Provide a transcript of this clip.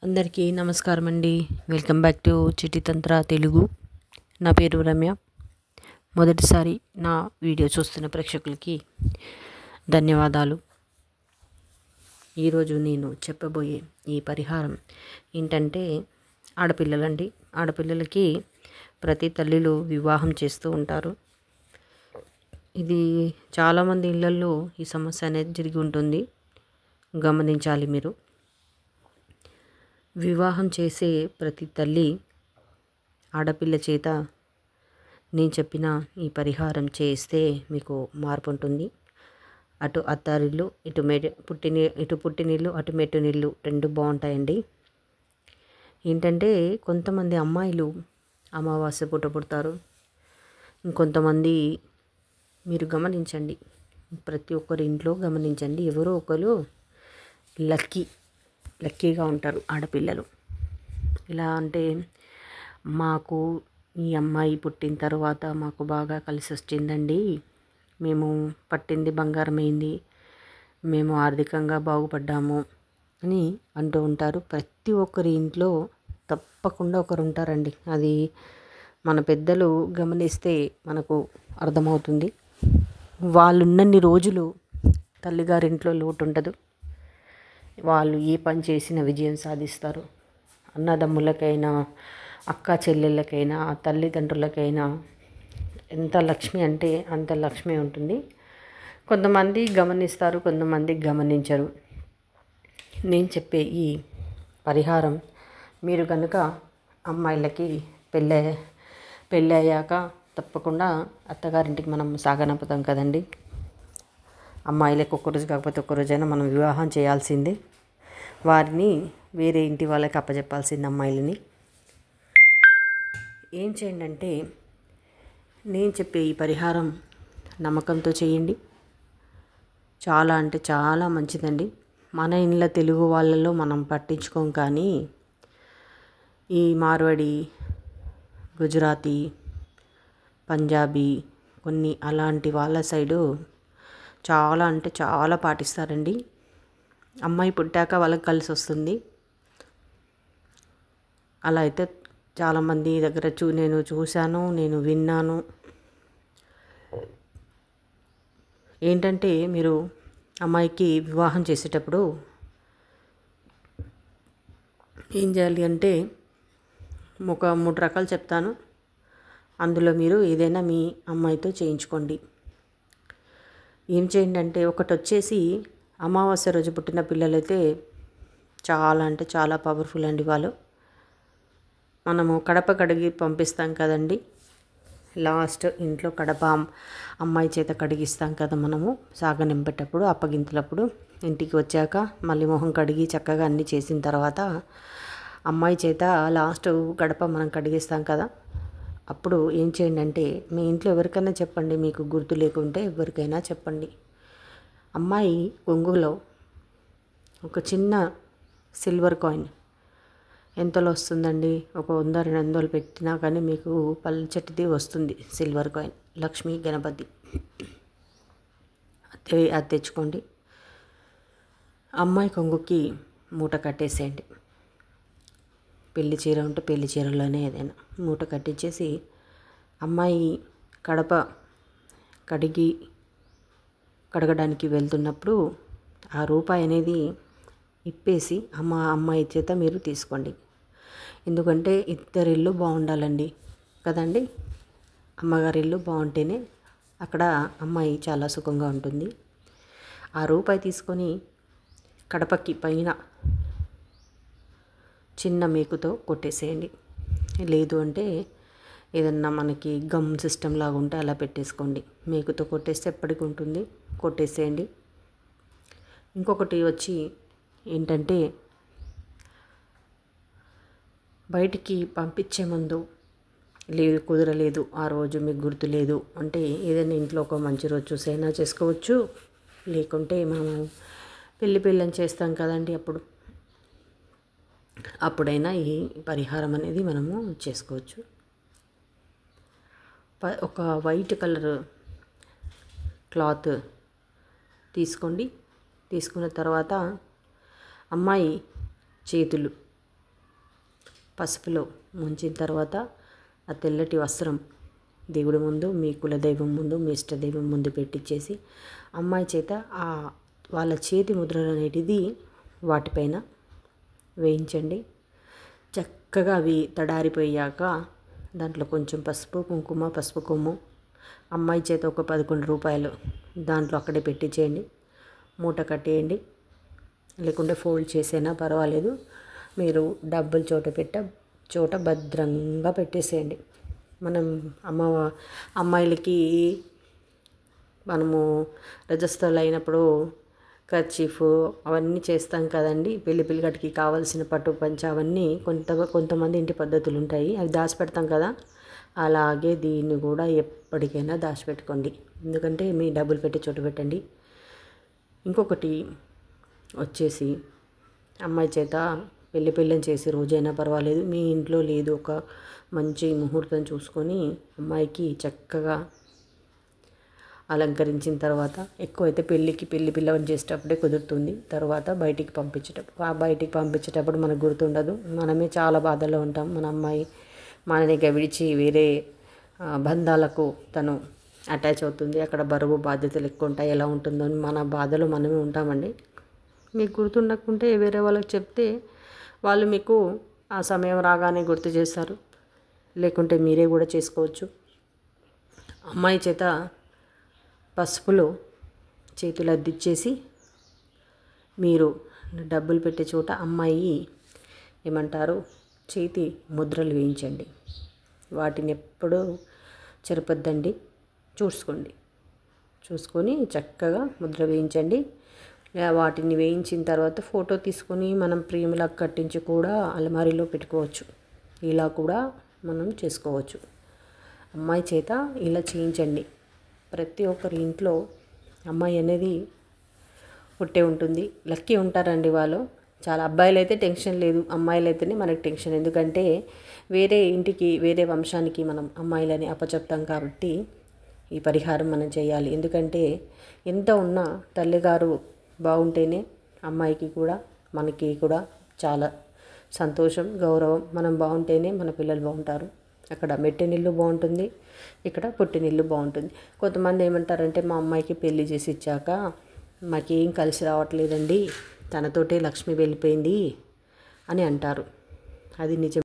అందరికీ నమస్కారం అండి. వెల్కమ్ బ్యాక్ టు చిట్టి తంత్ర తెలుగు. నా పేరు రమ్య. మొదటిసారి నా వీడియో చూస్తున్న ప్రేక్షకులకి ధన్యవాదాలు. ఈరోజు నేను చెప్పబోయే ఈ పరిహారం ఏంటంటే ఆడపిల్లలండి. ఆడపిల్లలకి ప్రతి తల్లిలో వివాహం చేస్తూ ఉంటారు. ఇది చాలామంది ఇళ్లల్లో ఈ సమస్య అనేది జరిగి ఉంటుంది. గమనించాలి మీరు. వివాహం చేసే ప్రతి తల్లి ఆడపిల్ల చేత నేను చెప్పిన ఈ పరిహారం చేస్తే మీకు మార్పు ఉంటుంది. అటు అత్తారిల్లు ఇటు పుట్టినిల్లు అటు మెట్టినిల్లు రెండు బాగుంటాయండి. ఏంటంటే కొంతమంది అమ్మాయిలు అమావాస్య పూట పుడతారు. ఇంకొంతమంది మీరు గమనించండి, ప్రతి ఒక్కరి ఇంట్లో గమనించండి, ఎవరో ఒకరు లక్కీగా ఉంటారు ఆడపిల్లలు. ఎలా అంటే మాకు ఈ అమ్మాయి పుట్టిన తర్వాత మాకు బాగా కలిసి వచ్చిందండి, మేము పట్టింది బంగారమైంది, మేము ఆర్థికంగా బాగుపడ్డాము అని అంటూ ఉంటారు. ప్రతి ఒక్కరి ఇంట్లో తప్పకుండా ఒకరు ఉంటారండి. అది మన పెద్దలు గమనిస్తే మనకు అర్థమవుతుంది. వాళ్ళున్నన్ని రోజులు తల్లిగారింట్లో లోటు ఉండదు. వాళ్ళు ఏ పని చేసినా విజయం సాధిస్తారు. అన్నదమ్ములకైనా అక్క చెల్లెళ్ళకైనా తల్లిదండ్రులకైనా ఎంత లక్ష్మి అంటే అంత లక్ష్మి ఉంటుంది. కొంతమంది గమనిస్తారు, కొంతమంది గమనించరు. నేను చెప్పే ఈ పరిహారం మీరు కనుక అమ్మాయిలకి పెళ్ళి అయ్యాక తప్పకుండా అత్తగారింటికి మనం సాగనంపుతాం కదండి. అమ్మాయిలకు ఒక్కరోజు కాకపోతే ఒక్కరోజైనా మనం వివాహం చేయాల్సిందే. వారిని వేరే ఇంటి వాళ్ళకి అప్పచెప్పాల్సింది అమ్మాయిలని. ఏం చేయండి అంటే నేను చెప్పే ఈ పరిహారం నమ్మకంతో చేయండి. చాలా అంటే చాలా మంచిదండి. మన ఇంట్లో తెలుగు వాళ్ళలో మనం పట్టించుకోం, కానీ ఈ మార్వాడి, గుజరాతీ, పంజాబీ కొన్ని అలాంటి వాళ్ళ సైడు చాలా అంటే చాలా పాటిస్తారండి. అమ్మాయి పుట్టాక వాళ్ళకి కలిసి వస్తుంది. అలా అయితే చాలామంది దగ్గర నేను చూశాను, నేను విన్నాను. ఏంటంటే మీరు అమ్మాయికి వివాహం చేసేటప్పుడు ఏం చేయాలి అంటే ఒక 3 రకాలు చెప్తాను. అందులో మీరు ఏదైనా మీ అమ్మాయితో చేయించుకోండి. ఏం చేయండి అంటే ఒకటి వచ్చేసి అమావాస్య రోజు పుట్టిన పిల్లలైతే చాలా అంటే చాలా పవర్ఫుల్ అండి. వాళ్ళు మనము కడప కడిగి పంపిస్తాం కదండి. లాస్ట్ ఇంట్లో కడప అమ్మాయి చేత కడిగిస్తాం కదా మనము సాగనింపేటప్పుడు, అప్పగింతలప్పుడు. ఇంటికి వచ్చాక మళ్ళీ మొహం కడిగి చక్కగా అన్నీ చేసిన తర్వాత అమ్మాయి చేత లాస్ట్ గడప మనం కడిగిస్తాం కదా. అప్పుడు ఏం చేయండి అంటే మీ ఇంట్లో ఎవరికైనా చెప్పండి, మీకు గుర్తు లేకుంటే ఎవరికైనా చెప్పండి. అమ్మాయి కొంగులో ఒక చిన్న సిల్వర్ కాయిన్ ఎంతలో వస్తుందండి, ఒక 100-200 పెట్టినా కానీ మీకు పల్చటిది వస్తుంది సిల్వర్ కాయిన్. లక్ష్మీ గణపతి అది తెచ్చుకోండి. అమ్మాయి కొంగుకి మూట కట్టేసేయండి. పెళ్లి చీర ఉంటే పెళ్లి చీరలోనే ఏదైనా మూట కట్టించేసి అమ్మాయి కడప కడగడానికి వెళ్తున్నప్పుడు ఆ రూపాయి అనేది ఇప్పేసి అమ్మాయి చేత మీరు తీసుకోండి. ఎందుకంటే ఇద్దరిల్లు బాగుండాలండి కదండి. అమ్మగారి ఇల్లు బాగుంటేనే అక్కడ అమ్మాయి చాలా సుఖంగా ఉంటుంది. ఆ రూపాయి తీసుకొని కడపకి పైన చిన్న మేకుతో కొట్టేసేయండి. లేదు అంటే ఏదన్నా మనకి గమ్ సిస్టమ్ లాగా ఉంటే అలా పెట్టేసుకోండి. మేకుతో కొట్టేస్తే ఎప్పటికి ఉంటుంది. కొట్టేసేయండి. ఇంకొకటి వచ్చి ఏంటంటే బయటికి పంపించే ముందు లేదు కుదరలేదు, ఆ రోజు మీకు గుర్తు లేదు అంటే ఏదైనా ఇంట్లో ఒక మంచి రోజు చూసైనా చేసుకోవచ్చు. లేకుంటే మనము పెళ్ళిళ్ళని చేస్తాం కదండి, అప్పుడైనా ఈ పరిహారం అనేది మనము చేసుకోవచ్చు. ఒక వైట్ కలర్ క్లాత్ తీసుకోండి. తీసుకున్న తర్వాత అమ్మాయి చేతులు పసుపులో ముంచిన తర్వాత ఆ తెల్లటి వస్త్రం దేవుడి ముందు, మీ కులదైవం ముందు, మీ ఇష్టదైవం ముందు పెట్టించేసి అమ్మాయి చేత వాళ్ళ చేతి ముద్రలు అనేటిది వాటిపైన వేయించండి. చక్కగా అవి తడారిపోయాక దాంట్లో కొంచెం పసుపు కుంకుమ, పసుపు కొమ్ము అమ్మాయి చేత ఒక 11 రూపాయలు దాంట్లో అక్కడే పెట్టించేయండి. మూట కట్టేయండి, లేకుంటే ఫోల్డ్ చేసైనా పర్వాలేదు. మీరు డబ్బులు చోట భద్రంగా పెట్టేసేయండి. మనం అమ్మాయిలకి మనము రజస్వలు అయినప్పుడు కర్చీఫ్ అవన్నీ చేస్తాం కదండి. పిల్లగటికి కావాల్సిన పట్టు పంచ అవన్నీ కొంతమంది ఇంటి పద్ధతులు ఉంటాయి, అవి దాచిపెడతాం కదా. అలాగే దీన్ని కూడా ఎప్పటికైనా దాచిపెట్టుకోండి, ఎందుకంటే మీ డబ్బులు పెట్టి చోట పెట్టండి. ఇంకొకటి వచ్చేసి అమ్మాయి చేత పెళ్ళిని చేసే రోజైనా పర్వాలేదు, మీ ఇంట్లో లేదు, ఒక మంచి ముహూర్తం చూసుకొని అమ్మాయికి చక్కగా అలంకరించిన తర్వాత, ఎక్కువైతే పెళ్లి పిల్లని చేసేటప్పుడే కుదురుతుంది. తర్వాత బయటికి పంపించేటప్పుడు మనకు గుర్తుండదు, మనమే చాలా బాధల్లో ఉంటాం. మన అమ్మాయి మనని విడిచి వేరే బంధాలకు తను అటాచ్ అవుతుంది, అక్కడ బరువు బాధ్యతలు ఎక్కువ ఉంటాయి, ఎలా ఉంటుందో అని మన బాధలో మనమే ఉంటామండి. మీకు గుర్తుండకుంటే వేరే వాళ్ళకి చెప్తే వాళ్ళు మీకు ఆ సమయం రాగానే గుర్తు చేస్తారు, లేకుంటే మీరే కూడా చేసుకోవచ్చు. అమ్మాయి చేత పసుపులో చేతులు అద్దిచ్చేసి మీరు డబ్బులు పెట్టే చోట అమ్మాయి చేతి ముద్రలు వేయించండి. వాటిని ఎప్పుడూ చెరపొద్దండి, చూసుకొని చక్కగా ముద్ర వేయించండి. వాటిని వేయించిన తర్వాత ఫోటో తీసుకొని మనం ప్రేమలకు కట్టించి కూడా అలమారీలో పెట్టుకోవచ్చు. ఇలా కూడా మనం చేసుకోవచ్చు. అమ్మాయి చేత ఇలా చేయించండి. ప్రతి ఒక్కరి ఇంట్లో అమ్మాయి అనేది పుట్టే ఉంటుంది, లక్కీ ఉంటారండి వాళ్ళు. చాలా అబ్బాయిలు అయితే టెన్షన్ లేదు, అమ్మాయిలు అయితేనే మనకు టెన్షన్. ఎందుకంటే వేరే ఇంటికి వేరే వంశానికి మనం అమ్మాయిలని అప్పచెప్తాం కాబట్టి ఈ పరిహారం మనం చేయాలి. ఎందుకంటే ఎంత ఉన్నా తల్లిగారు బాగుంటేనే అమ్మాయికి కూడా మనకి కూడా చాలా సంతోషం, గౌరవం. మనం బాగుంటేనే మన పిల్లలు బాగుంటారు. అక్కడ మెట్టినిల్లు బాగుంటుంది, ఇక్కడ పుట్టినిల్లు బాగుంటుంది. కొంతమంది ఏమంటారంటే మా అమ్మాయికి పెళ్లి చేసి ఇచ్చాక మాకేం కలిసి రావట్లేదండి, తనతోటే లక్ష్మి వెళ్ళిపోయింది అని అంటారు. అది నిజం.